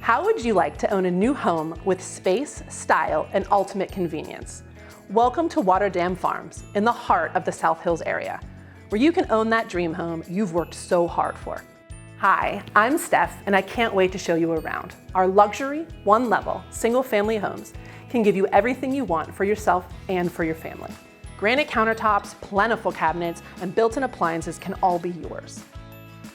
How would you like to own a new home with space, style, and ultimate convenience? Welcome to Waterdam Farms in the heart of the South Hills area, where you can own that dream home you've worked so hard for. Hi, I'm Steph, and I can't wait to show you around. Our luxury, one-level, single-family homes can give you everything you want for yourself and for your family. Granite countertops, plentiful cabinets, and built-in appliances can all be yours.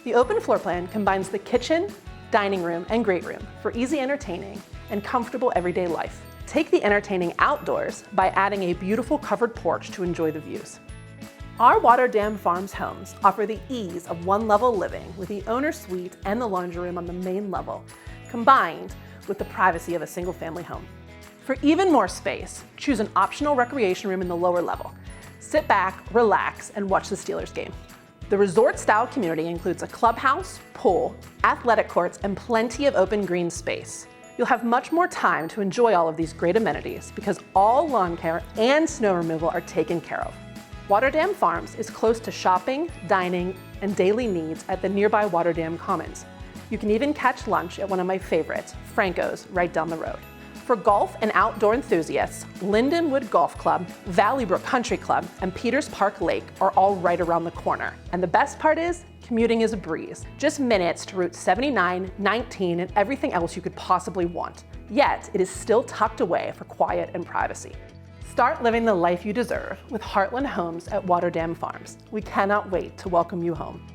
The open floor plan combines the kitchen, dining room, and great room for easy entertaining and comfortable everyday life. Take the entertaining outdoors by adding a beautiful covered porch to enjoy the views. Our Waterdam Farms homes offer the ease of one-level living with the owner suite and the laundry room on the main level, combined with the privacy of a single-family home. For even more space, choose an optional recreation room in the lower level. Sit back, relax, and watch the Steelers game. The resort-style community includes a clubhouse, pool, athletic courts, and plenty of open green space. You'll have much more time to enjoy all of these great amenities because all lawn care and snow removal are taken care of. Waterdam Farms is close to shopping, dining, and daily needs at the nearby Waterdam Commons. You can even catch lunch at one of my favorites, Franco's, right down the road. For golf and outdoor enthusiasts, Lindenwood Golf Club, Valleybrook Country Club, and Peters Park Lake are all right around the corner. And the best part is, commuting is a breeze. Just minutes to Route 79, 19, and everything else you could possibly want. Yet, it is still tucked away for quiet and privacy. Start living the life you deserve with Heartland Homes at Waterdam Farms. We cannot wait to welcome you home.